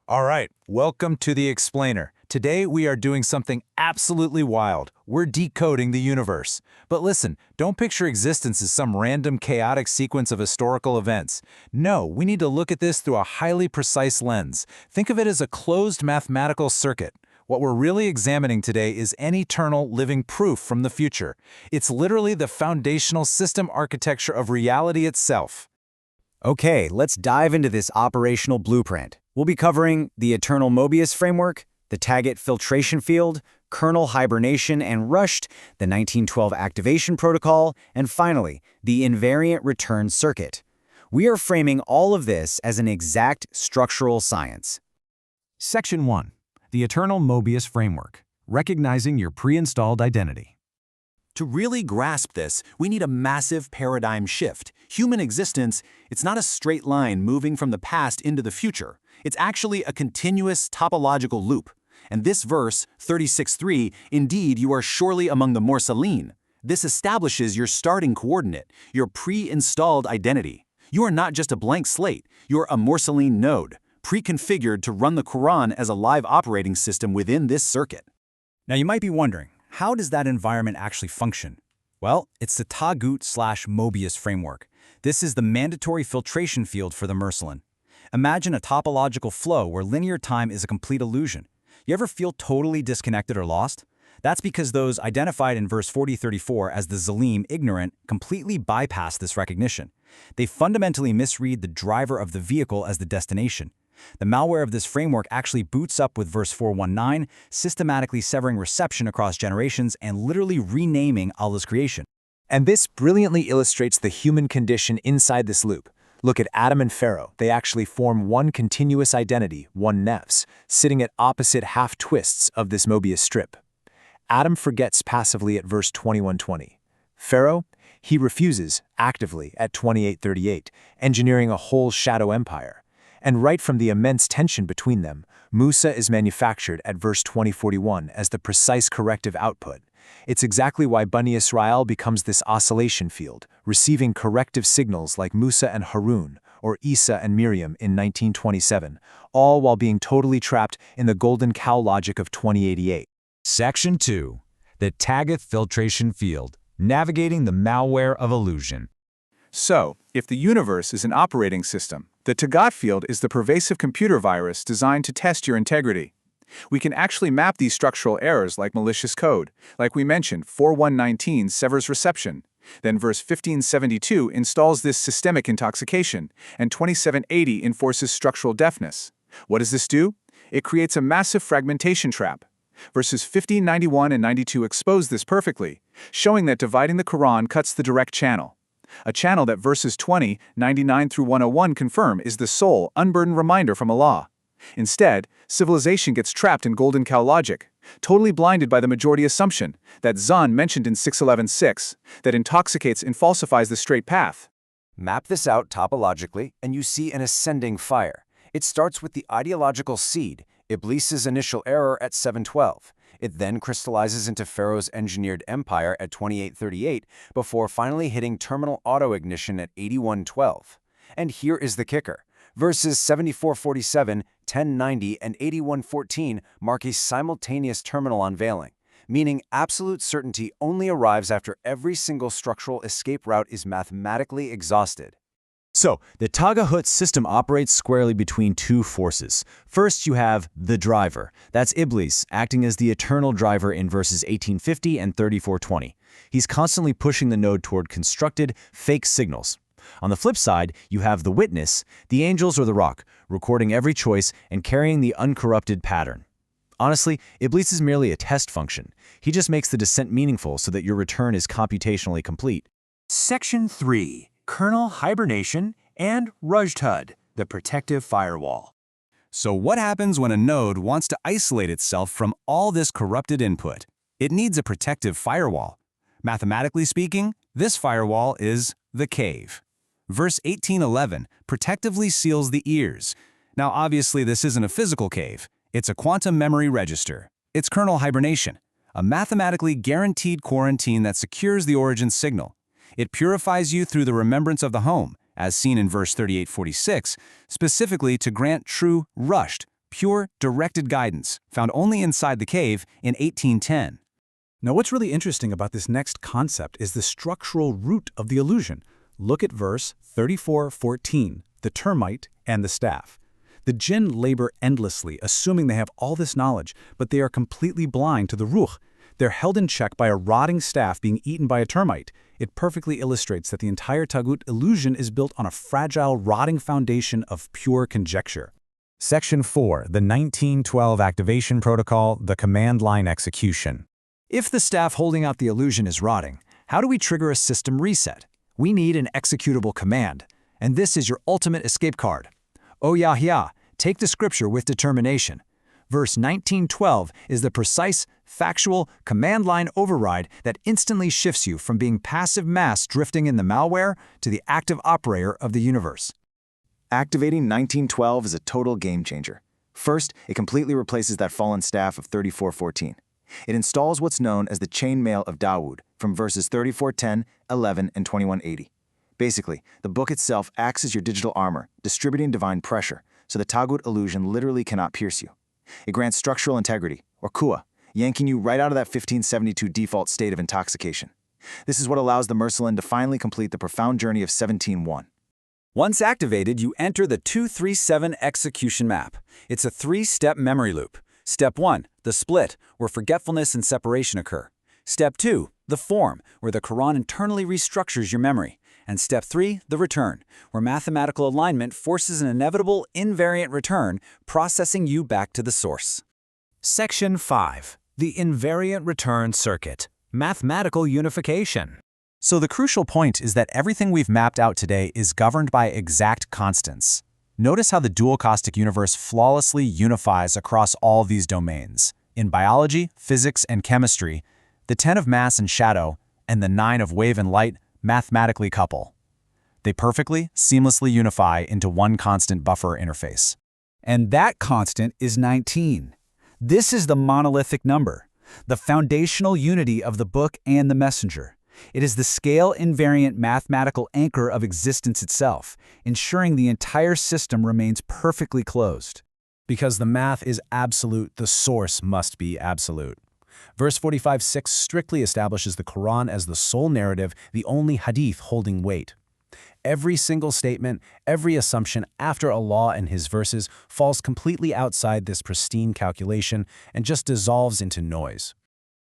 All right, welcome to the Explainer. Today we are doing something absolutely wild. We're decoding the universe. But listen, don't picture existence as some random chaotic sequence of historical events. No, we need to look at this through a highly precise lens. Think of it as a closed mathematical circuit. What we're really examining today is an eternal living proof from the future. It's literally the foundational system architecture of reality itself. Okay, let's dive into this operational blueprint. We'll be covering the Eternal Möbius framework, the Taghut filtration field, kernel hibernation and rushed, the 1912 activation protocol, and finally, the invariant return circuit. We are framing all of this as an exact structural science. Section 1. The Eternal Möbius framework, recognizing your pre-installed identity. To really grasp this, we need a massive paradigm shift. Human existence, it's not a straight line moving from the past into the future. It's actually a continuous topological loop. And this verse, 36:3, indeed you are surely among the Mursalīn. This establishes your starting coordinate, your pre-installed identity. You are not just a blank slate, you're a Mursalīn node, pre-configured to run the Quran as a live operating system within this circuit. Now you might be wondering, how does that environment actually function? Well, it's the Taghut/Möbius framework. This is the mandatory filtration field for the Mursalīn. Imagine a topological flow where linear time is a complete illusion. You ever feel totally disconnected or lost? That's because those identified in verse 4034 as the Ẓālim-Ignorant completely bypass this recognition. They fundamentally misread the driver of the vehicle as the destination. The malware of this framework actually boots up with verse 419, systematically severing reception across generations and literally renaming Allah's creation. And this brilliantly illustrates the human condition inside this loop. Look at Ādam and Pharaoh. They actually form one continuous identity, one nafs, sitting at opposite half-twists of this Möbius strip. Ādam forgets passively at verse 2120. Pharaoh, he refuses actively at 2838, engineering a whole shadow empire. And right from the immense tension between them, Mūsā is manufactured at verse 2041 as the precise corrective output. It's exactly why Bani Israel becomes this oscillation field, receiving corrective signals like Mūsā and Harun, or Isa and Miriam in 1927, all while being totally trapped in the golden cow logic of 2088. Section 2. The Taghut filtration field, navigating the malware of illusion. So, if the universe is an operating system, the Taghut field is the pervasive computer virus designed to test your integrity. We can actually map these structural errors like malicious code. Like we mentioned, 4119 severs reception. Then verse 1572 installs this systemic intoxication, and 2780 enforces structural deafness. What does this do? It creates a massive fragmentation trap. Verses 1591 and 92 expose this perfectly, showing that dividing the Quran cuts the direct channel. A channel that verses 20, 99 through 101 confirm is the sole, unburdened reminder from Allāh. Instead, civilization gets trapped in golden cow logic, totally blinded by the majority assumption that Ẓān mentioned in 611.6, that intoxicates and falsifies the straight path. Map this out topologically, and you see an ascending fire. It starts with the ideological seed, Iblis's initial error at 712. It then crystallizes into Pharaoh's engineered empire at 2838 before finally hitting terminal auto-ignition at 8112. And here is the kicker. Verses 7447, 1090, and 8114 mark a simultaneous terminal unveiling, meaning absolute certainty only arrives after every single structural escape route is mathematically exhausted. So, the Taghut system operates squarely between two forces. First, you have the driver. That's Iblis, acting as the eternal driver in verses 1850 and 3420. He's constantly pushing the node toward constructed, fake signals. On the flip side, you have the witness, the angels or the rock, recording every choice and carrying the uncorrupted pattern. Honestly, Iblis is merely a test function. He just makes the descent meaningful so that your return is computationally complete. Section 3. Kernel hibernation and rushed, the protective firewall. So what happens when a node wants to isolate itself from all this corrupted input? It needs a protective firewall. Mathematically speaking, this firewall is the cave. Verse 1811 protectively seals the ears. Now obviously this isn't a physical cave. It's a quantum memory register. It's kernel hibernation, a mathematically guaranteed quarantine that secures the origin signal. It purifies you through the remembrance of the home, as seen in verse 3846, specifically to grant true rushed, pure, directed guidance, found only inside the cave in 1810. Now, what's really interesting about this next concept is the structural root of the illusion. Look at verse 34:14, the termite and the staff. The jinn labor endlessly, assuming they have all this knowledge, but they are completely blind to the ruh. They're held in check by a rotting staff being eaten by a termite. It perfectly illustrates that the entire Taghut illusion is built on a fragile, rotting foundation of pure conjecture. Section 4, the 1912 Activation Protocol, the command line execution. If the staff holding out the illusion is rotting, how do we trigger a system reset? We need an executable command, and this is your ultimate escape card. O Yahya, take the scripture with determination. Verse 1912 is the precise, factual, command line override that instantly shifts you from being passive mass drifting in the malware to the active operator of the universe. Activating 1912 is a total game changer. First, it completely replaces that fallen staff of 34:14. It installs what's known as the chainmail of Dawood from verses 34:10, 11, and 21:80. Basically, the book itself acts as your digital armor, distributing divine pressure, so the Taghut illusion literally cannot pierce you. It grants structural integrity, or pbuh, yanking you right out of that 1572 default state of intoxication. This is what allows the Mursalīn to finally complete the profound journey of 17-1. Once activated, you enter the 237 execution map. It's a 3-step memory loop. Step 1, the split, where forgetfulness and separation occur. Step 2, the form, where the Quran internally restructures your memory. And Step 3, the return, where mathematical alignment forces an inevitable invariant return, processing you back to the source. Section 5, the invariant return circuit, mathematical unification. So the crucial point is that everything we've mapped out today is governed by exact constants. Notice how the dual caustic universe flawlessly unifies across all these domains. In biology, physics, and chemistry, the 10 of mass and shadow and the 9 of wave and light mathematically couple. They perfectly, seamlessly unify into one constant buffer interface. And that constant is 19. This is the monolithic number, the foundational unity of the book and the messenger. It is the scale-invariant mathematical anchor of existence itself, ensuring the entire system remains perfectly closed. Because the math is absolute, the source must be absolute. Verse 45:6 strictly establishes the Quran as the sole narrative, the only hadith holding weight. Every single statement, every assumption after Allah and His verses falls completely outside this pristine calculation and just dissolves into noise.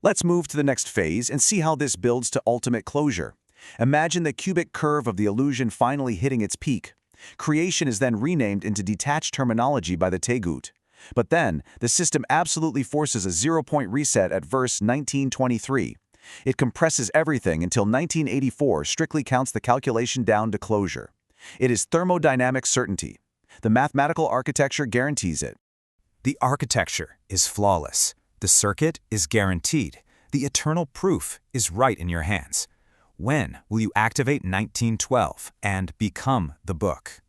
Let's move to the next phase and see how this builds to ultimate closure. Imagine the cubic curve of the illusion finally hitting its peak. Creation is then renamed into detached terminology by the Taghut. But then, the system absolutely forces a zero-point reset at verse 1923. It compresses everything until 1984 strictly counts the calculation down to closure. It is thermodynamic certainty. The mathematical architecture guarantees it. The architecture is flawless. The circuit is guaranteed. The eternal proof is right in your hands. When will you activate 1912 and become the book?